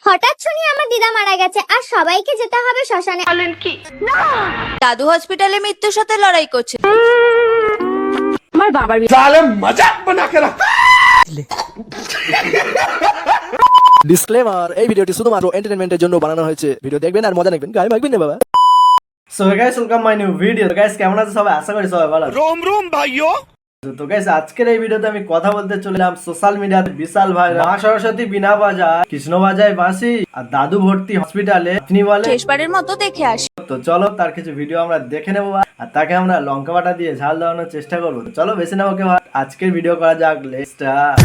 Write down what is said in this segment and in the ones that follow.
হঠাৎ শুনি আমার দিদা মারা গেছে আর সবাইকে যেতে হবে শ্মশানে। বলেন কি? দাদু হসপিটালে মৃত্যুর সাথে লড়াই করছে। আমার বাবার मजाक बना के रखता ডিসক্লেমার, এই ভিডিওটি শুধুমাত্র এন্টারটেইনমেন্টের জন্য বানানো হয়েছে। ভিডিও দেখবেন আর মজা নেবেন, গায়ে মাখবেন না বাবা। So guys, welcome my new video. Guys, কেমন আছো সবাই? আশা করি সবাই ভালো আছো। रोम रोम भाइयों। তো গাইস, আজকের এই ভিডিওতে আমি কথা বলতে চললাম সোশ্যাল মিডিয়াতে বিশাল ভাইরাল মা সরস্বতী বিনা বাজায় কৃষ্ণ বাজায় বাঁশি আর দাদু ভর্তি হসপিটালে তিনি বলে শেষবারের মতো দেখে আসি। তো চলো তার কিছু ভিডিও আমরা দেখে নেবো আর তাকে আমরা লঙ্কা বাটা দিয়ে ঝাল দেওয়ানোর চেষ্টা করবো। চলো বেশি না ওকে আজকের ভিডিও করা যাক। Let's start.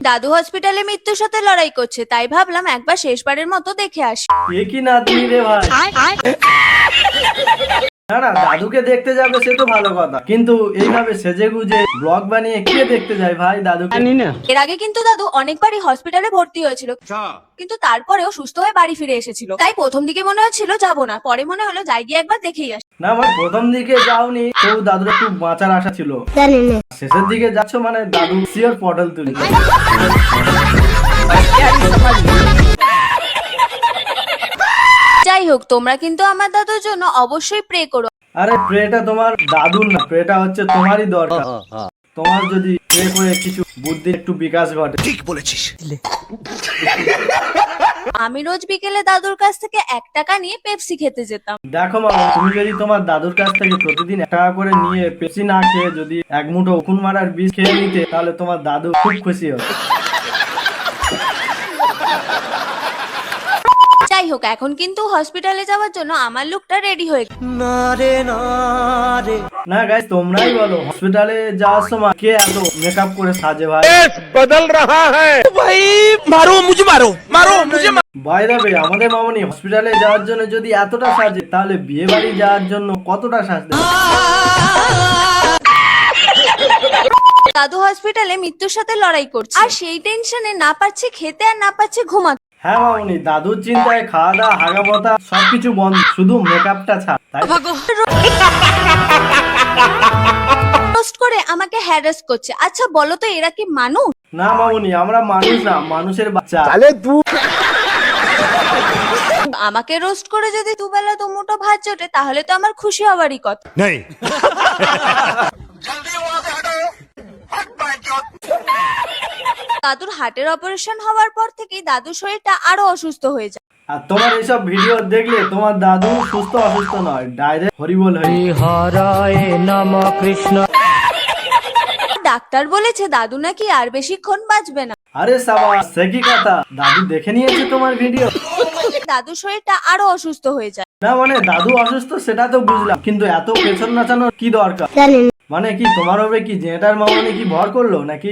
দাদু হসপিটালে মৃত্যুর সাথে লড়াই করছে, তাই ভাবলাম একবার শেষবারের মতো দেখে আসি। এ কি নাতনি রে ভাই! না না, দাদুকে দেখতে যাবে সে তো ভালো কথা, কিন্তু এইভাবে সেজে গুজে ব্লগ বানিয়ে কে দেখতে যায় ভাই দাদুকে? এর আগে কিন্তু দাদু অনেকবারই হসপিটালে ভর্তি হয়েছিল, কিন্তু তারপরেও সুস্থ হয়ে বাড়ি ফিরে এসেছিল। তাই প্রথম দিকে মনে হচ্ছিল যাবো না, পরে মনে হলো যাই গিয়ে একবার দেখেই আসি। না মানে প্রথম দিকে যাওনি তো দাদুর একটু বাঁচার আশা ছিল, শেষের দিকে যাচ্ছ মানে দাদু সিওর পটল তুলি। যাই হোক, তোমরা কিন্তু আমার দাদুর জন্য অবশ্যই প্রে করো। আরে প্রেটা তোমার দাদুর না, প্রেটা হচ্ছে তোমারই দরকার। তোমার যদি প্রে করে কিছু বুদ্ধি একটু বিকাশ ঘটে। ठीक বলেছিস। আমি রোজ বিকেলে দাদুর কাছ থেকে 1 টাকা নিয়ে পেপসি খেতে যেতাম। দেখো মামা, তুমি যদি তোমার দাদুর কাছ থেকে প্রতিদিন 1 টাকা করে নিয়ে পেপসি না খেয়ে যদি এক মুঠো উকুন মারার বীজ খেয়ে নিতে, তাহলে তোমার দাদু খুব খুশি হতো। যাই হোক, এখন কিন্তু হসপিটালে যাওয়ার জন্য আমার লুকটা রেডি হয়ে গেছে। না গাইস, তোমরাই বলো হসপিটালে যাওয়ার সময় কে এত মেকআপ করে সাজে ভাই? बदल रहा है भाई। मारो मुझे, मारो मुझे। বাই দ্য ওয়ে, আমাদের মামনি হসপিটালে যাওয়ার জন্য যদি এতটা সাজে, তাহলে বিয়ে বাড়ি যাওয়ার জন্য কতটা সাজবে? দাদু হসপিটালে মৃত্যুর সাথে লড়াই করছে, আর সেই টেনশনে না পারছে খেতে আর না পারছে ঘুমাতে। হ্যাঁ মামনি, দাদুর চিন্তায় খাওয়া দাওয়া হাগা পতা সবকিছু বন্ধ, শুধু মেকআপটা ছাড়। তাই রোস্ট করে আমাকে হ্যারাস করছে। আচ্ছা বলো তো, এরা কি মানুষ? না মামনি, আমরা মানুষ না, মানুষের বাচ্চা। আমাকে রোস্ট করে যদি দুবেলা দুমুঠো ভাত জোটে, তাহলে তো আমার খুশি হওয়ারই কথা। नहीं। দাদুর হার্টের অপারেশন হওয়ার পর থেকেই দাদুর শরীরটা আরো অসুস্থ হয়ে যায়। আর তোমার এইসব ভিডিও দেখলে তোমার দাদু সুস্থ অসুস্থ নয়, ডাইরেক্ট হরিবল হয়ে। ডাক্তার বলেছে দাদু নাকি আর বেশিক্ষণ বাঁচবে না। আরে সাবা, সে কি কথা? দাদু দেখে নিয়েছে তোমার ভিডিও? দাদুর শরীরটা আরো অসুস্থ হয়ে যায়। না মানে দাদু অসুস্থ সেটা তো বুঝলাম, কিন্তু এত পেছন নাচানোর কি দরকার? মানে কি তোমার হবে কি জেঠার মামনি কি ভর করলো নাকি?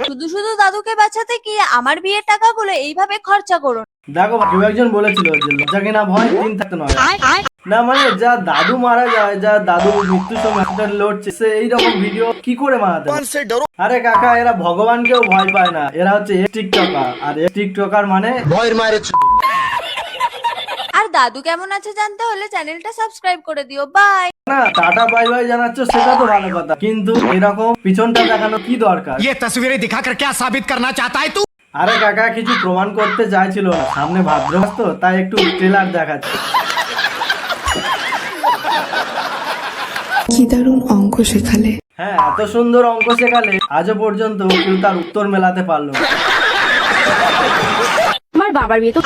শুধু শুধু দাদুকে বাঁচাতে গিয়ে আমার বিয়ের টাকাগুলো এইভাবে খরচা করো না। দেখো, কেউ একজন বলেছিল যে লজ্জা কিনা ভয় দিন থাকতে নয়। না মানে যা দাদু মারা যায়, যা দাদু মৃত্যুর সময় হসপিটালে লড়ছে, সে এইরকম ভিডিও কি করে বানাতে পারে? से डरो। আরে কাকা, এরা ভগবানকেও ভয় পায় না, এরা হচ্ছে টিকটকার। আর টিকটকার মানে আর দাদু কেমন আছে জানতে হলে চ্যানেলটা সাবস্ক্রাইব করে দিও। বাই। না টাটা বাই বাই জানাচ্ছ সেটা তো ভালো কথা, কিন্তু এরকম পিছনটা দেখানো কি দরকার? ये तस्वीरें दिखाकर क्या साबित करना चाहता है तू? আরে কাকা, কিছু প্রমাণ করতে চাইছিল না, সামনে ভাদ্র মাস তো, তাই একটু ট্রেলার দেখাচ্ছে। কি দারুণ অঙ্ক শেখালে। হ্যাঁ, এত সুন্দর অঙ্ক শেখালে আজও পর্যন্ত কেউ তার উত্তর মেলাতে পারলো না। আমার বাবার বিয়ে তো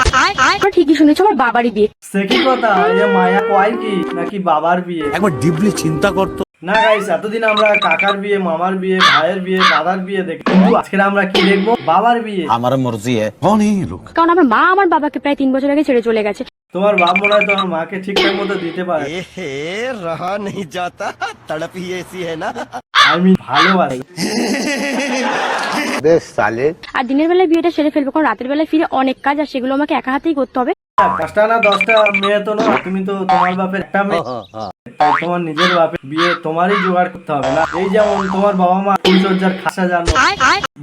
ঠিকই শুনেছো, আমার বাবারই বিয়ে। সে কি কথা? এ মায়া কয় কি নাকি বাবার বিয়ে? একবার ডিপলি চিন্তা করতো। না গাইস, এতদিন আমরা কাকার বিয়ে, মামার বিয়ে, ভাইয়ের বিয়ে, দাদার বিয়ে দেখি, কিন্তু আজকে আমরা কি দেখবো? বাবার বিয়ে। हमारा मर्जी है। कौन है ये लोग? কারণ আমার মা আমার বাবাকে প্রায় 3 বছর আগে ছেড়ে চলে গেছে। তোমার বাপ মনে হয় তোমার মাকে ঠিকঠাক মতো দিতে পারে। रहा नहीं जाता, तड़प ही ऐसी है ना। আমি ভালোবাসি। আর দিনের বেলায় বিয়েটা সেরে ফেলবো, কারণ রাতের বেলায় ফিরে অনেক কাজ, আর সেগুলো আমাকে একা হাতেই করতে হবে। 5টা না 10টা মেয়ে তো নয়, তুমি তো তোমার বাপের একটা মেয়ে, তাই তোমার নিজের বাপের বিয়ে তোমারই জোগাড় করতে হবে না? এই যেমন তোমার বাবা মা ফুলসজ্জার খাসা জানো,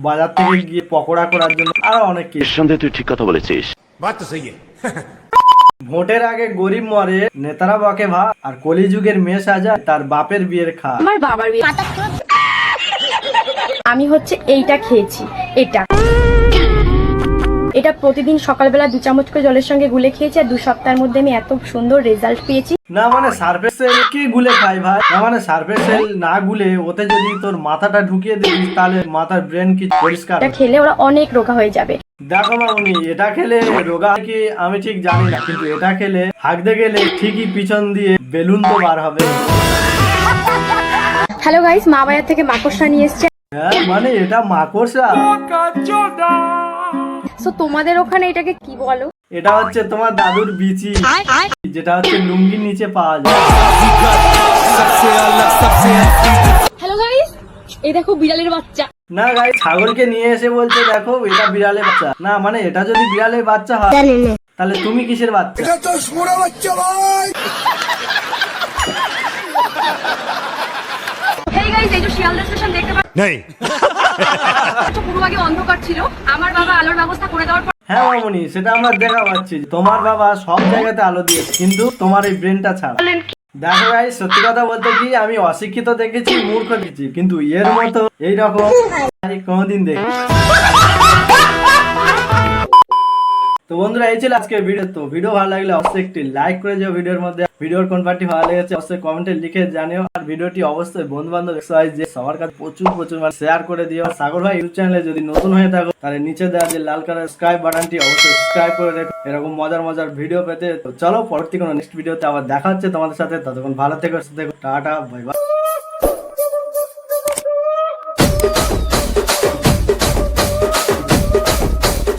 বাজার থেকে গিয়ে পকোড়া করার জন্য, আরো অনেক কিছু। সন্দেহ তুই ঠিক কথা বলেছিস। बात तो सही है। ভোটের আগে গরিব মরে, নেতারা বকে ভা, আর কলিযুগের মেয়ে সাজা তার বাপের বিয়ের খা। আমার বাবার বিয়ে। আমি হচ্ছে এইটা খেয়েছি। এটা প্রতিদিন সকালবেলা 2 চামচ করে জলের সঙ্গে গুলে খেয়েছি, আর 2 সপ্তাহের মধ্যে আমি এত সুন্দর রেজাল্ট পেয়েছি। না মানে সারফেস সেল কি গুলে খাই ভাই? না মানে সারফেস সেল না গুলে ওতে যদি তোর মাথাটা ঢুকিয়ে দিস তাহলে মাথার ব্রেন কি পরিষ্কার এটা খেলে ওরা অনেক রোগা হয়ে যাবে। দেখো মামুনি, এটা খেলে রোগা কি আমি ঠিক জানি না, কিন্তু এটা খেলে হাঁকতে গেলে ঠিকই পিছন দিয়ে বেলুন তো বার হবে। হ্যালো গাইস, মা বাজার থেকে মাকড়সা নিয়ে এসছে। হ্যাঁ মানে এটা মাকড়সা? সো তোমাদের ওখানে এটাকে কি বলো? এটা হচ্ছে তোমার দাদুর বিচি, যেটা হচ্ছে লুঙ্গির নিচে পাওয়া যায়। হ্যালো গাইস, এই দেখো বিড়ালের বাচ্চা। না গাই, ছাগলকে নিয়ে এসে বলছে দেখো এটা বিড়ালের বাচ্চা। না মানে এটা যদি বিড়ালের বাচ্চা হয় তাহলে তুমি কিসের বাচ্চা? হেই গাইস, এই যে শিয়ালদা স্টেশন দেখতে পাচ্ছ? नहीं পুরো আগে অন্ধকার ছিল, আমার বাবা আলোর ব্যবস্থা করে দেওয়ার পর হ্যাঁ মামুনি, সেটা আমরা দেখা পাচ্ছি। তোমার বাবা সব জায়গাতে আলো দিয়েছে, কিন্তু তোমার এই ব্রেনটা ছাড়া। দেখো ভাই, সত্যি কথা বলতে কি আমি অশিক্ষিত দেখেছি, মূর্খ দেখেছি, কিন্তু এর মতো এইরকম কোনোদিন দেখি। তো বন্ধুরা, এই ছিল আজকের ভিডিও। তো ভিডিও ভালো লাগলে অবশ্যই একটি লাইক করে যাও। ভিডিওর মধ্যে ভিডিওর কোন পার্টি ভালো লেগেছে অবশ্যই কমেন্টে লিখে জানিও। আর ভিডিওটি অবশ্যই বন্ধু বান্ধব যে সবার কাছে প্রচুর শেয়ার করে দিও। সাগর ভাই ইউটিউব চ্যানেলে যদি নতুন হয়ে থাকো তাহলে নিচে দেওয়া যে লাল কালার সাবস্ক্রাইব বাটনটি অবশ্যই সাবস্ক্রাইব করে রেখো এরকম মজার ভিডিও পেতে। তো চলো পরবর্তী কোনো নেক্সট ভিডিওতে আবার দেখা হচ্ছে তোমাদের সাথে। ততক্ষণ ভালো থেকো, টাটা, বাই বাই।